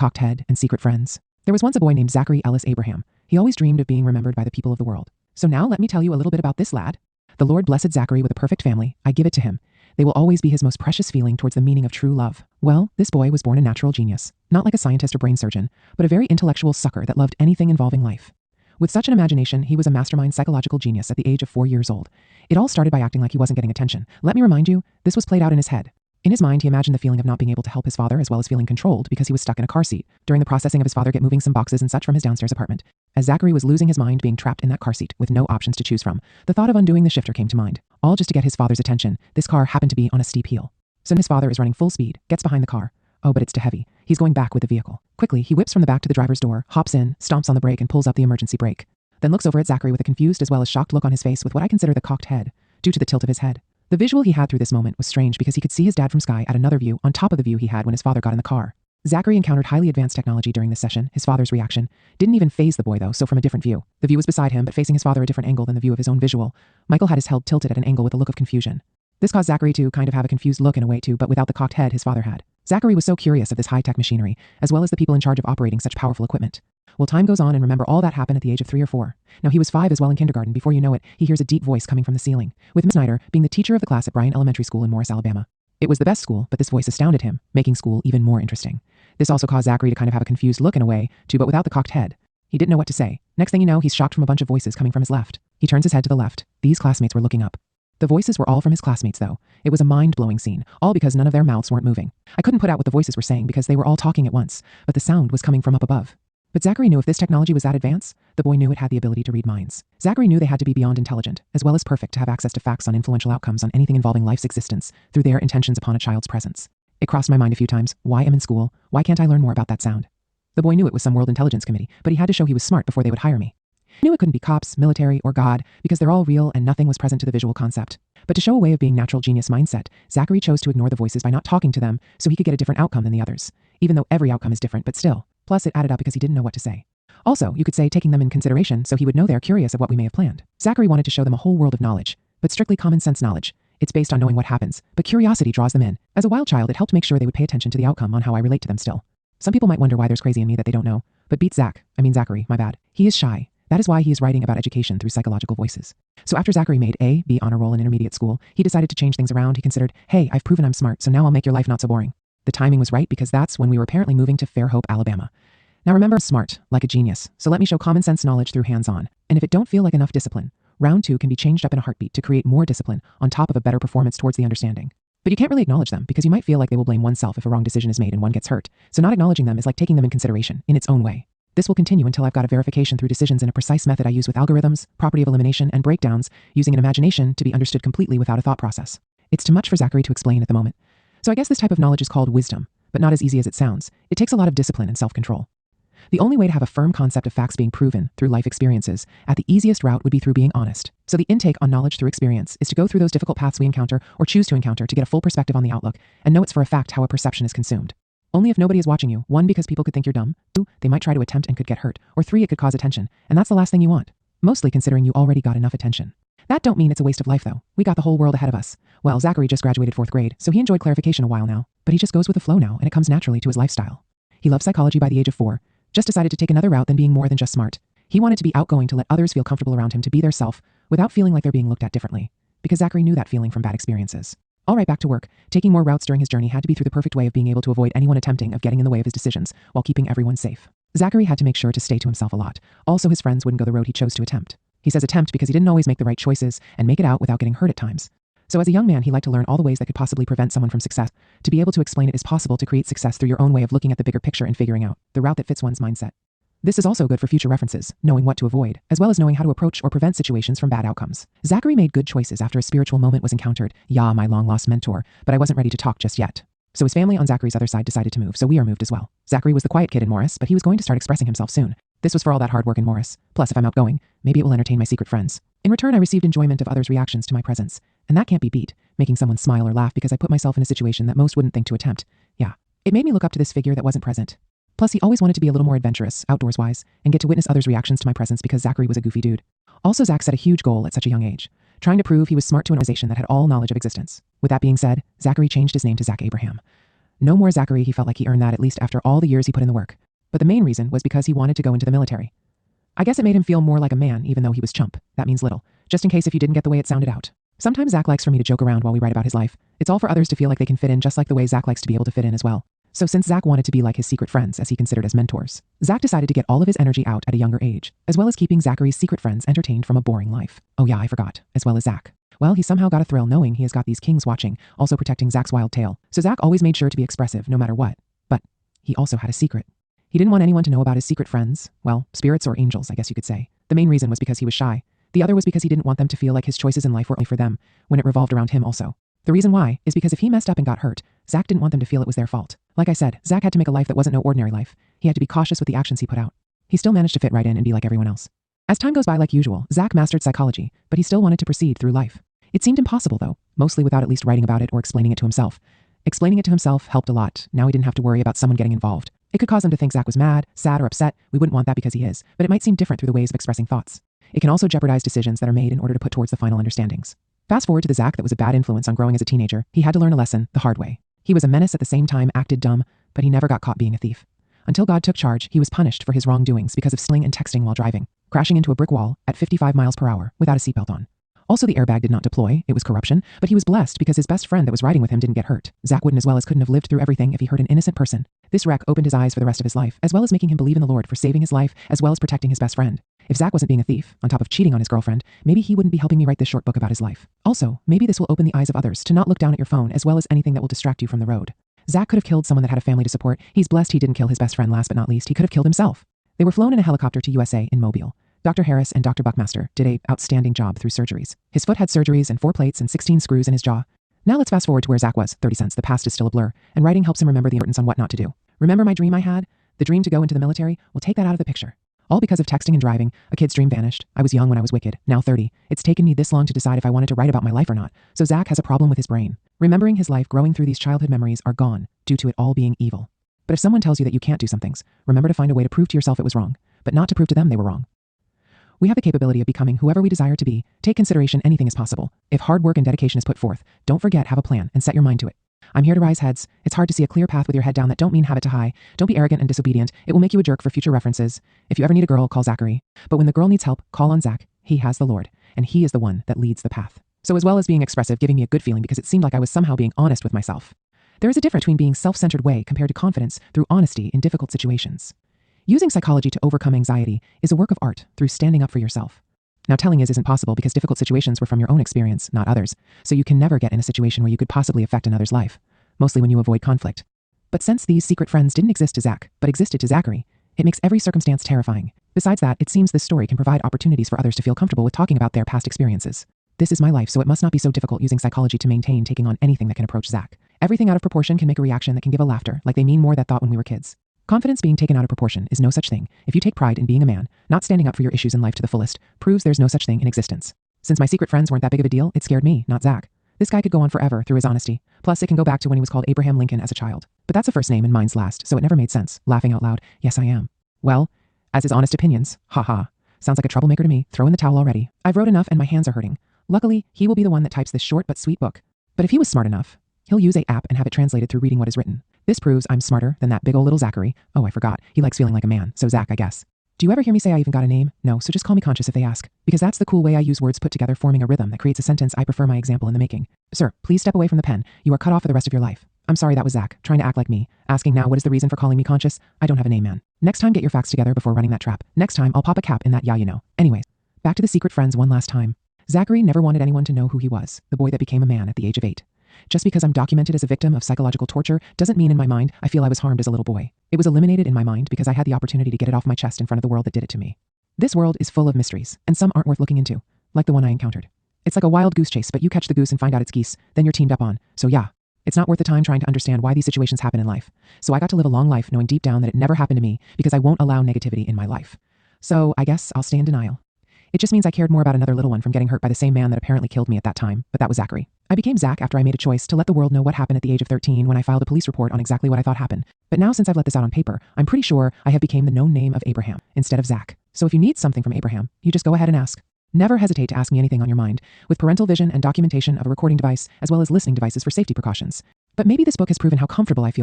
cocked head, and secret friends. There was once a boy named Iack Ellis Abraham. He always dreamed of being remembered by the people of the world. So now let me tell you a little bit about this lad. The Lord blessed Zachary with a perfect family. I give it to him. They will always be his most precious feeling towards the meaning of true love. Well, this boy was born a natural genius, not like a scientist or brain surgeon, but a very intellectual sucker that loved anything involving life. With such an imagination, he was a mastermind psychological genius at the age of 4 years old. It all started by acting like he wasn't getting attention. Let me remind you, this was played out in his head. In his mind, he imagined the feeling of not being able to help his father as well as feeling controlled because he was stuck in a car seat during the processing of his father moving some boxes and such from his downstairs apartment. As Zachary was losing his mind being trapped in that car seat with no options to choose from, the thought of undoing the shifter came to mind. All just to get his father's attention. This car happened to be on a steep hill. So his father is running full speed, gets behind the car. Oh, but it's too heavy. He's going back with the vehicle. Quickly, he whips from the back to the driver's door, hops in, stomps on the brake and pulls up the emergency brake. Then looks over at Zachary with a confused as well as shocked look on his face with what I consider the cocked head, due to the tilt of his head. The visual he had through this moment was strange because he could see his dad from sky at another view on top of the view he had when his father got in the car. Zachary encountered highly advanced technology during this session. His father's reaction didn't even faze the boy though, so from a different view. The view was beside him, but facing his father a different angle than the view of his own visual. Michael had his head tilted at an angle with a look of confusion. This caused Zachary to kind of have a confused look in a way too, but without the cocked head his father had. Zachary was so curious of this high-tech machinery, as well as the people in charge of operating such powerful equipment. Well, time goes on and remember all that happened at the age of 3 or 4. Now he was 5 as well in kindergarten. Before you know it, he hears a deep voice coming from the ceiling, with Miss Snyder being the teacher of the class at Bryan Elementary School in Morris, Alabama. It was the best school, but this voice astounded him, making school even more interesting. This also caused Zachary to kind of have a confused look in a way, too, but without the cocked head. He didn't know what to say. Next thing you know, he's shocked from a bunch of voices coming from his left. He turns his head to the left. These classmates were looking up. The voices were all from his classmates though. It was a mind-blowing scene, all because none of their mouths weren't moving. I couldn't put out what the voices were saying because they were all talking at once, but the sound was coming from up above. But Zachary knew if this technology was that advanced, the boy knew it had the ability to read minds. Zachary knew they had to be beyond intelligent, as well as perfect to have access to facts on influential outcomes on anything involving life's existence through their intentions upon a child's presence. It crossed my mind a few times, why am I in school? Why can't I learn more about that sound? The boy knew it was some world intelligence committee, but he had to show he was smart before they would hire me. He knew it couldn't be cops, military, or God, because they're all real and nothing was present to the visual concept. But to show a way of being natural genius mindset, Zachary chose to ignore the voices by not talking to them so he could get a different outcome than the others, even though every outcome is different, but still. Plus it added up because he didn't know what to say. Also, you could say taking them in consideration so he would know they're curious of what we may have planned. Zachary wanted to show them a whole world of knowledge, but strictly common sense knowledge. It's based on knowing what happens, but curiosity draws them in. As a wild child, it helped make sure they would pay attention to the outcome on how I relate to them still. Some people might wonder why there's crazy in me that they don't know, but beat Zachary, my bad. He is shy. That is why he is writing about education through psychological voices. So after Zachary made A, B honor roll in intermediate school, he decided to change things around. He considered, hey, I've proven I'm smart, so now I'll make your life not so boring. The timing was right because that's when we were apparently moving to Fairhope, Alabama. Now remember, smart, like a genius, so let me show common sense knowledge through hands-on. And if it don't feel like enough discipline, round 2 can be changed up in a heartbeat to create more discipline on top of a better performance towards the understanding. But you can't really acknowledge them because you might feel like they will blame oneself if a wrong decision is made and one gets hurt. So not acknowledging them is like taking them in consideration in its own way. This will continue until I've got a verification through decisions in a precise method I use with algorithms, property of elimination, and breakdowns, using an imagination to be understood completely without a thought process. It's too much for Zachary to explain at the moment. So I guess this type of knowledge is called wisdom, but not as easy as it sounds. It takes a lot of discipline and self-control. The only way to have a firm concept of facts being proven through life experiences at the easiest route would be through being honest. So the intake on knowledge through experience is to go through those difficult paths we encounter or choose to encounter to get a full perspective on the outlook and know it's for a fact how a perception is consumed. Only if nobody is watching you, 1, because people could think you're dumb, 2, they might try to attempt and could get hurt, or 3, it could cause attention, and that's the last thing you want. Mostly considering you already got enough attention. That don't mean it's a waste of life though. We got the whole world ahead of us. Well, Zachary just graduated 4th grade, so he enjoyed clarification a while now, but he just goes with the flow now and it comes naturally to his lifestyle. He loves psychology by the age of 4, just decided to take another route than being more than just smart. He wanted to be outgoing to let others feel comfortable around him to be their self without feeling like they're being looked at differently. Because Zachary knew that feeling from bad experiences. All right, back to work. Taking more routes during his journey had to be through the perfect way of being able to avoid anyone attempting of getting in the way of his decisions while keeping everyone safe. Zachary had to make sure to stay to himself a lot. Also, his friends wouldn't go the road he chose to attempt. He says attempt because he didn't always make the right choices and make it out without getting hurt at times. So as a young man, he liked to learn all the ways that could possibly prevent someone from success. To be able to explain it is possible to create success through your own way of looking at the bigger picture and figuring out the route that fits one's mindset. This is also good for future references, knowing what to avoid, as well as knowing how to approach or prevent situations from bad outcomes. Zachary made good choices after a spiritual moment was encountered. Yeah, my long-lost mentor, but I wasn't ready to talk just yet. So his family on Zachary's other side decided to move, so we are moved as well. Zachary was the quiet kid in Morris, but he was going to start expressing himself soon. This was for all that hard work in Morris. Plus, if I'm outgoing, maybe it will entertain my secret friends. In return, I received enjoyment of others' reactions to my presence, and that can't be beat, making someone smile or laugh because I put myself in a situation that most wouldn't think to attempt. Yeah, it made me look up to this figure that wasn't present. Plus, he always wanted to be a little more adventurous, outdoors-wise, and get to witness others' reactions to my presence because Zachary was a goofy dude. Also, Zach set a huge goal at such a young age, trying to prove he was smart to an organization that had all knowledge of existence. With that being said, Zachary changed his name to Iack Abraham. No more Zachary, he felt like he earned that at least after all the years he put in the work. But the main reason was because he wanted to go into the military. I guess it made him feel more like a man, even though he was chump. That means little. Just in case if you didn't get the way it sounded out. Sometimes Zach likes for me to joke around while we write about his life. It's all for others to feel like they can fit in just like the way Zach likes to be able to fit in as well. So since Zach wanted to be like his secret friends, as he considered as mentors, Zach decided to get all of his energy out at a younger age, as well as keeping Zachary's secret friends entertained from a boring life. Oh yeah, I forgot, as well as Zach. Well, he somehow got a thrill knowing he has got these kings watching, also protecting Zach's wild tail. So Zach always made sure to be expressive no matter what. But he also had a secret. He didn't want anyone to know about his secret friends. Well, spirits or angels, I guess you could say. The main reason was because he was shy. The other was because he didn't want them to feel like his choices in life were only for them, when it revolved around him also. The reason why is because if he messed up and got hurt, Zach didn't want them to feel it was their fault. Like I said, Zach had to make a life that wasn't no ordinary life. He had to be cautious with the actions he put out. He still managed to fit right in and be like everyone else. As time goes by like usual, Zach mastered psychology, but he still wanted to proceed through life. It seemed impossible though, mostly without at least writing about it or explaining it to himself. Explaining it to himself helped a lot. Now he didn't have to worry about someone getting involved. It could cause him to think Zach was mad, sad, or upset. We wouldn't want that because he is, but it might seem different through the ways of expressing thoughts. It can also jeopardize decisions that are made in order to put towards the final understandings. Fast forward to the Zach that was a bad influence on growing as a teenager. He had to learn a lesson the hard way. He was a menace at the same time, acted dumb, but he never got caught being a thief. Until God took charge, he was punished for his wrongdoings because of stealing and texting while driving, crashing into a brick wall at 55 miles per hour without a seatbelt on. Also, the airbag did not deploy. It was corruption, but he was blessed because his best friend that was riding with him didn't get hurt. Zach wouldn't as well as couldn't have lived through everything if he hurt an innocent person. This wreck opened his eyes for the rest of his life, as well as making him believe in the Lord for saving his life, as well as protecting his best friend. If Zach wasn't being a thief, on top of cheating on his girlfriend, maybe he wouldn't be helping me write this short book about his life. Also, maybe this will open the eyes of others to not look down at your phone as well as anything that will distract you from the road. Zach could have killed someone that had a family to support. He's blessed he didn't kill his best friend. Last but not least, he could have killed himself. They were flown in a helicopter to USA in Mobile. Dr. Harris and Dr. Buckmaster did an outstanding job through surgeries. His foot had surgeries and 4 plates and 16 screws in his jaw. Now let's fast forward to where Zach was, 30 cents. The past is still a blur, and writing helps him remember the importance on what not to do. Remember my dream I had? The dream to go into the military? We'll take that out of the picture. All because of texting and driving, a kid's dream vanished. I was young when I was wicked, now 30. It's taken me this long to decide if I wanted to write about my life or not. So Zach has a problem with his brain. Remembering his life growing through these childhood memories are gone, due to it all being evil. But if someone tells you that you can't do some things, remember to find a way to prove to yourself it was wrong, but not to prove to them they were wrong. We have the capability of becoming whoever we desire to be. Take consideration, anything is possible. If hard work and dedication is put forth, don't forget, have a plan and set your mind to it. I'm here to rise heads. It's hard to see a clear path with your head down. That don't mean have it to high. Don't be arrogant and disobedient. It will make you a jerk for future references. If you ever need a girl, call Zachary. But when the girl needs help, call on Zach. He has the Lord, and he is the one that leads the path. So as well as being expressive, giving me a good feeling because it seemed like I was somehow being honest with myself. There is a difference between being self-centered way compared to confidence through honesty in difficult situations. Using psychology to overcome anxiety is a work of art through standing up for yourself. Now telling isn't possible because difficult situations were from your own experience, not others, so you can never get in a situation where you could possibly affect another's life, mostly when you avoid conflict. But since these secret friends didn't exist to Zach, but existed to Zachary, it makes every circumstance terrifying. Besides that, it seems this story can provide opportunities for others to feel comfortable with talking about their past experiences. This is my life, so it must not be so difficult using psychology to maintain taking on anything that can approach Zach. Everything out of proportion can make a reaction that can give a laughter, like they mean more that thought when we were kids. Confidence being taken out of proportion is no such thing. If you take pride in being a man, not standing up for your issues in life to the fullest, proves there's no such thing in existence. Since my secret friends weren't that big of a deal, it scared me, not Zach. This guy could go on forever through his honesty. Plus, it can go back to when he was called Abraham Lincoln as a child. But that's a first name and mine's last, so it never made sense. Laughing out loud, yes I am. Well, as his honest opinions, haha. Sounds like a troublemaker to me. Throw in the towel already. I've wrote enough and my hands are hurting. Luckily, he will be the one that types this short but sweet book. But if he was smart enough, he'll use an app and have it translated through reading what is written. This proves I'm smarter than that big ol' little Zachary. Oh, I forgot. He likes feeling like a man, so Zach, I guess. Do you ever hear me say I even got a name? No, so just call me Conscious if they ask. Because that's the cool way I use words put together forming a rhythm that creates a sentence. I prefer my example in the making. Sir, please step away from the pen. You are cut off for the rest of your life. I'm sorry, that was Zach, trying to act like me. Asking now what is the reason for calling me Conscious? I don't have a name, man. Next time get your facts together before running that trap. Next time I'll pop a cap in that, yeah you know. Anyways, back to the secret friends one last time. Zachary never wanted anyone to know who he was, the boy that became a man at the age of 8. Just because I'm documented as a victim of psychological torture doesn't mean in my mind I feel I was harmed as a little boy. It was eliminated in my mind because I had the opportunity to get it off my chest in front of the world that did it to me. This world is full of mysteries, and some aren't worth looking into, like the one I encountered. It's like a wild goose chase, but you catch the goose and find out it's geese, then you're teamed up on. So yeah, it's not worth the time trying to understand why these situations happen in life. So I got to live a long life knowing deep down that it never happened to me because I won't allow negativity in my life. So I guess I'll stay in denial. It just means I cared more about another little one from getting hurt by the same man that apparently killed me at that time, but that was Zachary. I became Zach after I made a choice to let the world know what happened at the age of 13 when I filed a police report on exactly what I thought happened. But now since I've let this out on paper, I'm pretty sure I have become the known name of Abraham instead of Zach. So if you need something from Abraham, you just go ahead and ask. Never hesitate to ask me anything on your mind, with parental vision and documentation of a recording device, as well as listening devices for safety precautions. But maybe this book has proven how comfortable I feel